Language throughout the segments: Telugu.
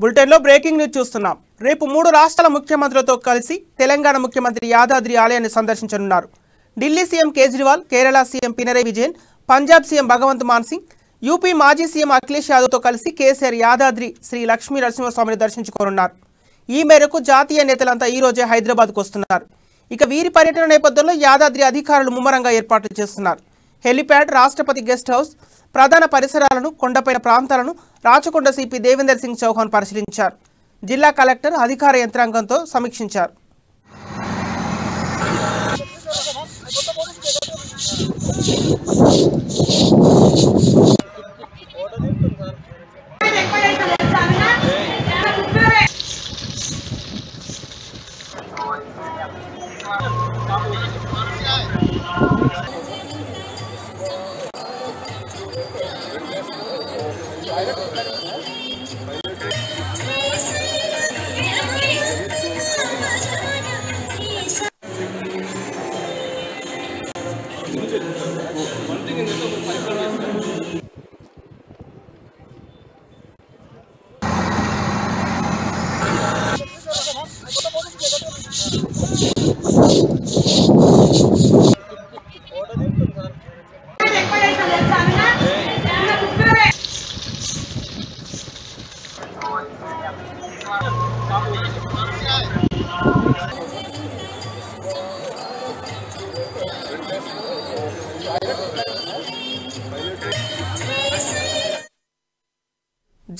బులెటిన్లో బ్రేకింగ్ న్యూస్ చూస్తున్నాం. రేపు 3 రాష్ట్రాల ముఖ్యమంత్రులతో కలిసి తెలంగాణ ముఖ్యమంత్రి యాదాద్రి ఆలయాన్ని సందర్శించనున్నారు. Delhi CM Kejriwal, Kerala CM Pinarayi Vijayan, Punjab CM Bhagwant Mann Singh, UP మాజీ సీఎం అఖిలేష్ యాదవ్తో కలిసి కేసీఆర్ యాదాద్రి శ్రీ లక్ష్మీ నరసింహస్వామిని దర్శించుకోనున్నారు. ఈ మేరకు జాతీయ నేతలంతా ఈ రోజే హైదరాబాద్కు వస్తున్నారు. ఇక వీరి పర్యటన నేపథ్యంలో యాదాద్రి అధికారులు ముమ్మరంగా ఏర్పాట్లు చేస్తున్నారు. హెలిప్యాడ్, రాష్ట్రపతి గెస్ట్ హౌస్, ప్రధాన పరిసరాలను, కొండపైన ప్రాంతాలను రాచకొండ సిపి దేవేందర్ సింగ్ చౌహాన్ పరిశీలించారు. జిల్లా కలెక్టర్ అధికార యంత్రాంగంతో సమీక్షించారు.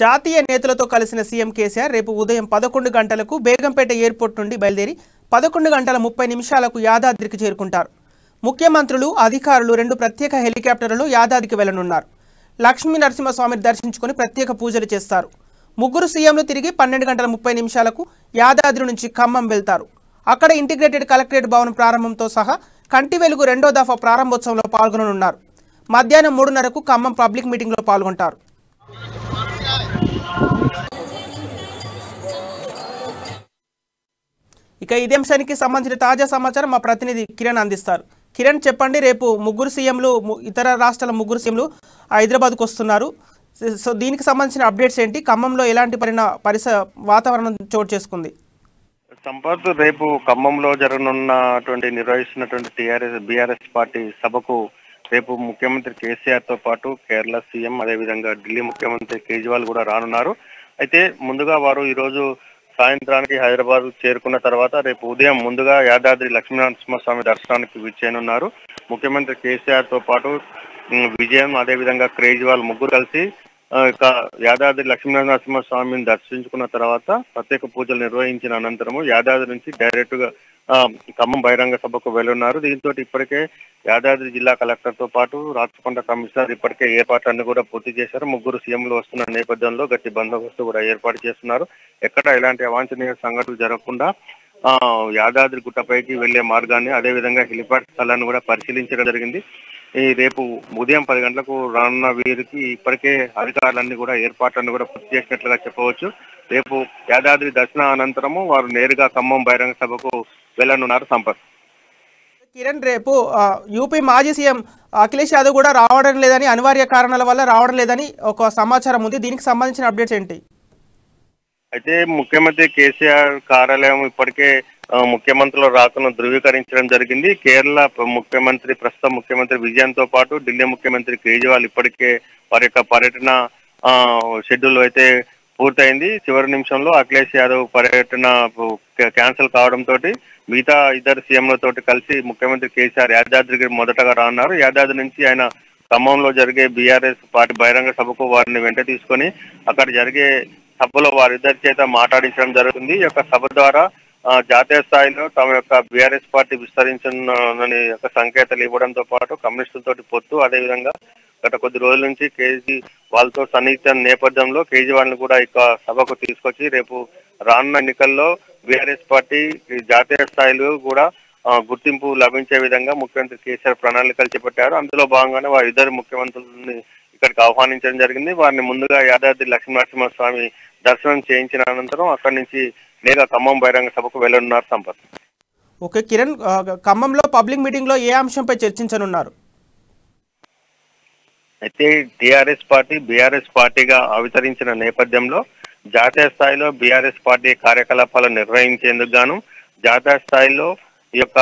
జాతీయ నేతలతో కలిసిన సీఎం కేసీఆర్ రేపు ఉదయం 11 గంటలకు బేగంపేట ఎయిర్పోర్ట్ నుండి బయలుదేరి 11 గంటల 30 నిమిషాలకు యాదాద్రికి చేరుకుంటారు. ముఖ్యమంత్రులు, అధికారులు 2 ప్రత్యేక హెలికాప్టర్లలో యాదాద్రికి వెళ్లనున్నారు. లక్ష్మీ నరసింహస్వామిని దర్శించుకుని ప్రత్యేక పూజలు చేస్తారు. ముగ్గురు సీఎంలు తిరిగి 12 గంటల 30 నిమిషాలకు యాదాద్రి నుంచి ఖమ్మం వెళ్తారు. అక్కడ ఇంటిగ్రేటెడ్ కలెక్టరేట్ భవనం ప్రారంభంతో సహా కంటి వెలుగు 2వ దఫా ప్రారంభోత్సవంలో పాల్గొననున్నారు. మధ్యాహ్నం 3:30కు ఖమ్మం పబ్లిక్ మీటింగ్లో పాల్గొంటారు. ఇక ఇదే అంశానికి సంబంధించిన తాజా సమాచారం మా ప్రతినిధి కిరణ్ అందిస్తారు. కిరణ్, చెప్పండి, రేపు ముగ్గురు సీఎంలు, ఇతర రాష్ట్రాల ముగ్గురు సీఎంలు హైదరాబాద్కు వస్తున్నారు. సో దీనికి సంబంధించిన అప్డేట్స్ ఏంటి? ఖమ్మంలో ఎలాంటి వాతావరణం చోటు చేసుకుంది? సంపత్, రేపు ఖమ్మంలో నిర్వహిస్తున్నటువంటి బీఆర్ఎస్ పార్టీ సభకు రేపు ముఖ్యమంత్రి కేసీఆర్ తో పాటు కేరళ సీఎం, అదేవిధంగా ఢిల్లీ ముఖ్యమంత్రి కేజ్రీవాల్ కూడా రానున్నారు. అయితే ముందుగా వారు ఈరోజు సాయంత్రానికి హైదరాబాద్ చేరుకున్న తర్వాత రేపు ఉదయం ముందుగా యాదాద్రి లక్ష్మీనరసింహస్వామి దర్శనానికి విచ్చేయనున్నారు. ముఖ్యమంత్రి కేసీఆర్ తో పాటు విజయం, అదేవిధంగా కేజ్రీవాల్ ముగ్గురు కలిసి యాదాద్రి లక్ష్మీనరసింహస్వామిని దర్శించుకున్న తర్వాత ప్రత్యేక పూజలు నిర్వహించిన అనంతరము యాదాద్రి నుంచి డైరెక్ట్ గా ఖమ్మం బహిరంగ సభకు వెళ్తున్నారు. దీంతో ఇప్పటికే యాదాద్రి జిల్లా కలెక్టర్ తో పాటు రాచకొండ కమిషనర్ ఇప్పటికే ఏర్పాట్లన్నీ కూడా పూర్తి చేశారు. ముగ్గురు సీఎంలు వస్తున్న నేపథ్యంలో గట్టి బందోబస్తు కూడా ఏర్పాటు చేస్తున్నారు. ఎక్కడ ఎలాంటి అవాంఛనీయ సంఘటనలు జరగకుండా యాదాద్రి గుట్టపైకి వెళ్లే మార్గాన్ని, అదేవిధంగా హెలిప్యాడ్ స్థలాన్ని కూడా పరిశీలించడం జరిగింది. ఈ రేపు ఉదయం 10 గంటలకు రానున్న వీరికి ఇప్పటికే అధికారులన్నీ కూడా ఏర్పాట్లన్నీ కూడా పూర్తి చేసినట్లుగా చెప్పవచ్చు. రేపు యాదాద్రి దర్శన అనంతరము వారు నేరుగా ఖమ్మం బహిరంగ సభకు వెళ్లనున్నారు. సంపత్, కిరణ్, రేపు యూపీ మాజీ సీఎం అఖిలేష్ యాదవ్ కూడా రావడం లేదని, అనివార్య కారణాల వల్ల రావడం లేదని ఒక సమాచారం ఉంది. దీనికి సంబంధించిన అప్డేట్స్ ఏంటి? అయితే ముఖ్యమంత్రి కేసీఆర్ కార్యాలయం ఇప్పటికే ముఖ్యమంత్రుల రాకను ధృవీకరించడం జరిగింది. కేరళ ప్రస్తుత ముఖ్యమంత్రి విజయన్ తో పాటు ఢిల్లీ ముఖ్యమంత్రి కేజ్రీవాల్ ఇప్పటికే వారి యొక్క పర్యటన షెడ్యూల్ అయితే పూర్తయింది. చివరి నిమిషంలో అఖిలేష్ యాదవ్ పర్యటన క్యాన్సిల్ కావడంతో మిగతా ఇద్దరు సీఎంలతోటి కలిసి ముఖ్యమంత్రి కేసీఆర్ యాదాద్రికి మొదటగా రానున్నారు. యాదాద్రి నుంచి ఆయన ఖమ్మంలో జరిగే బీఆర్ఎస్ పార్టీ బహిరంగ సభకు వారిని వెంట తీసుకొని అక్కడ జరిగే సభలో వారిద్దరి చేత మాట్లాడించడం జరుగుతుంది. ఈ యొక్క సభ ద్వారా జాతీయ స్థాయిలో తమ యొక్క బీఆర్ఎస్ పార్టీ విస్తరించనున్న యొక్క సంకేతాలు ఇవ్వడంతో పాటు కమ్యూనిస్టులతోటి పొత్తు, అదేవిధంగా గత కొద్ది రోజుల నుంచి కేజ్రీవాల్తో సన్నిహిత నేపథ్యంలో కేజ్రీవాల్ని కూడా ఇక సభకు తీసుకొచ్చి రేపు రానున్న ఎన్నికల్లో బీఆర్ఎస్ పార్టీ జాతీయ స్థాయిలో కూడా గుర్తింపు లభించే విధంగా ముఖ్యమంత్రి కేసీఆర్ ప్రణాళికలు చేపట్టారు. అందులో భాగంగానే వారి ఇద్దరు ముఖ్యమంత్రులని ఇక్కడికి ఆహ్వానించడం జరిగింది. వారిని ముందుగా యాదాద్రి లక్ష్మీనరసింహస్వామి దర్శనం చేయించిన అనంతరం అక్కడి నుంచి నేరుగా ఖమ్మం బహిరంగ సభకు వెళ్లనున్నారు. సంపత్, ఓకే కిరణ్, ఖమ్మంలో పబ్లిక్ మీటింగ్ లో ఏ అంశంపై చర్చించనున్నారు? అయితే టీఆర్ఎస్ పార్టీ బీఆర్ఎస్ పార్టీగా అవతరించిన నేపథ్యంలో జాతీయ స్థాయిలో బీఆర్ఎస్ పార్టీ కార్యకలాపాలు నిర్వహించేందుకు గాను జాతీయ స్థాయిలో ఈ యొక్క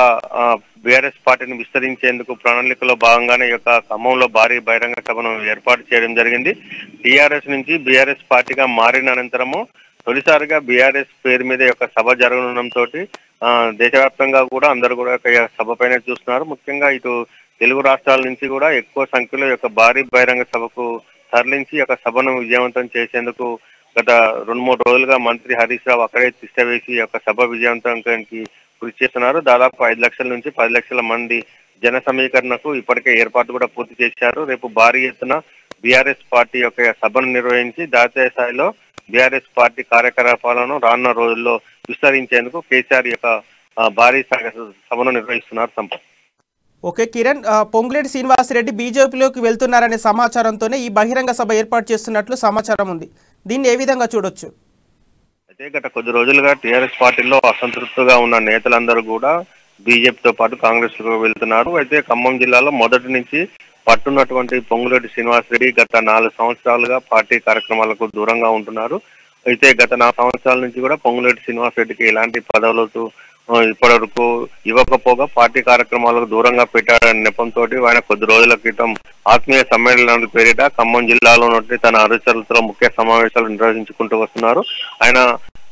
బీఆర్ఎస్ పార్టీని విస్తరించేందుకు ప్రణాళికలో భాగంగానే ఈ యొక్క ఖమ్మంలో భారీ బహిరంగ సభను ఏర్పాటు చేయడం జరిగింది. టీఆర్ఎస్ నుంచి బీఆర్ఎస్ పార్టీగా మారిన అనంతరము తొలిసారిగా బీఆర్ఎస్ పేరు మీద యొక్క సభ జరగనుండటంతో దేశవ్యాప్తంగా కూడా అందరూ కూడా సభ పైన చూస్తున్నారు. ముఖ్యంగా ఇటు తెలుగు రాష్ట్రాల నుంచి కూడా ఎక్కువ సంఖ్యలో యొక్క భారీ బహిరంగ సభకు తరలించి యొక్క సభను విజయవంతం చేసేందుకు గత 2-3 రోజులుగా మంత్రి హరీష్ రావు అక్కడే తిష్ట వేసి యొక్క సభ విజయవంతానికి కృషి చేస్తున్నారు. దాదాపు 5 లక్షల నుంచి 10 లక్షల మంది జన సమీకరణకు ఇప్పటికే ఏర్పాటు కూడా పూర్తి చేశారు. రేపు భారీ ఎత్తున బీఆర్ఎస్ పార్టీ యొక్క సభను నిర్వహించి జాతీయ స్థాయిలో బీఆర్ఎస్ పార్టీ కార్యకలాపాలను రానున్న రోజుల్లో విస్తరించేందుకు కేసీఆర్ యొక్క భారీ సభను నిర్వహిస్తున్నారు. సంపత్. ఓకే కిరణ్, పొంగులేటి శ్రీనివాసరెడ్డి బీజేపీలోకి వెళ్తున్నారనే సమాచారంతోనే ఈ బహిరంగ సభ ఏర్పాటు చేస్తున్నట్లు సమాచారం ఉంది. దీన్ని ఏ విధంగా చూడొచ్చు? అయితే గత కొద్ది రోజులుగా టీఆర్ఎస్ పార్టీలో అసంతృప్తిగా ఉన్న నేతలందరూ కూడా బీజేపీతో పాటు కాంగ్రెస్ లో వెళ్తున్నారు. అయితే ఖమ్మం జిల్లాలో మొదటి నుంచి పట్టున్నటువంటి పొంగులేటి శ్రీనివాసరెడ్డి గత 4 సంవత్సరాలుగా పార్టీ కార్యక్రమాలకు దూరంగా ఉంటున్నారు. అయితే గత 4 సంవత్సరాల నుంచి కూడా పొంగులేటి శ్రీనివాసరెడ్డికి ఎలాంటి పదవులతో ఇప్పటి వరకు ఇవ్వకపోగా పార్టీ కార్యక్రమాలకు దూరంగా పెట్టాడనే నెపంతో ఆయన కొద్ది రోజుల క్రితం ఆత్మీయ సమ్మేళనాల పేరిట ఖమ్మం జిల్లాలో నుండి తన అనుచరులతో ముఖ్య సమావేశాలు నిర్వహించుకుంటూ వస్తున్నారు. ఆయన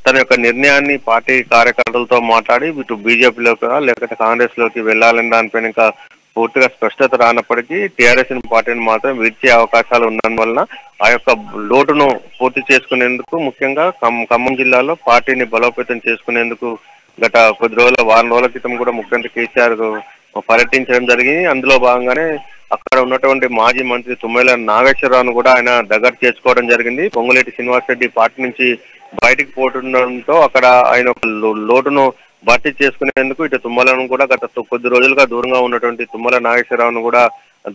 తన యొక్క నిర్ణయాన్ని పార్టీ కార్యకర్తలతో మాట్లాడి ఇటు బీజేపీలోకి లేకపోతే కాంగ్రెస్ లోకి వెళ్లాలని దానిపైన ఇంకా పూర్తిగా స్పష్టత రానప్పటికీ టీఆర్ఎస్ పార్టీని మాత్రం విడిచే అవకాశాలు ఉన్నందువలన ఆ యొక్క లోటును పూర్తి చేసుకునేందుకు ముఖ్యంగా ఖమ్మం జిల్లాలో పార్టీని బలోపేతం చేసుకునేందుకు గత కొద్ది రోజుల వారం రోజుల క్రితం కూడా ముఖ్యమంత్రి కేసీఆర్ పర్యటించడం జరిగింది. అందులో భాగంగానే అక్కడ ఉన్నటువంటి మాజీ మంత్రి తుమ్మల నాగేశ్వరరావును కూడా ఆయన దగ్గర చేసుకోవడం జరిగింది. పొంగులేటి శ్రీనివాసరెడ్డి పార్టీ నుంచి బయటికి పోతుండడంతో అక్కడ ఆయన లోటును భర్తీ చేసుకునేందుకు ఇటు తుమ్మలను కూడా గత కొద్ది రోజులుగా దూరంగా ఉన్నటువంటి తుమ్మల నాగేశ్వరరావును కూడా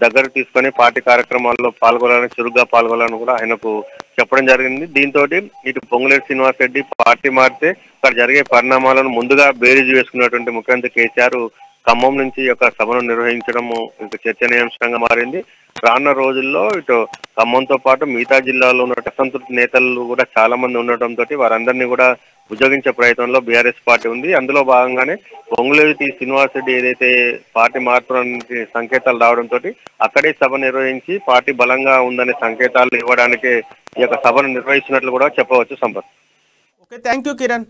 దగ్గరకు తీసుకొని పార్టీ కార్యక్రమాల్లో పాల్గొనాలని చురుగ్గా పాల్గొనాలని కూడా ఆయనకు చెప్పడం జరిగింది. దీంతో ఇటు పొంగులేటి శ్రీనివాసరెడ్డి పార్టీ మారితే అక్కడ జరిగే పరిణామాలను ముందుగా బేరీజు వేసుకున్నటువంటి ముఖ్యమంత్రి కేసీఆర్ ఖమ్మం నుంచి యొక్క సభను నిర్వహించడము చర్చనీయాంశంగా మారింది. రానున్న రోజుల్లో ఇటు ఖమ్మంతో పాటు మిగతా జిల్లాలో ఉన్న అసంతృప్తి నేతలు కూడా చాలా మంది ఉండటంతో వారందరినీ కూడా ఉద్యోగించే ప్రయత్నంలో బీఆర్ఎస్ పార్టీ ఉంది. అందులో భాగంగానే పొంగులేటి శ్రీనివాసరెడ్డి ఏదైతే పార్టీ మార్పుడానికి సంకేతాలు రావడంతో అక్కడే సభ నిర్వహించి పార్టీ బలంగా ఉందనే సంకేతాలు ఇవ్వడానికి ఈ యొక్క సభను నిర్వహిస్తున్నట్లు కూడా చెప్పవచ్చు. Sampath. Okay, thank you Kiran.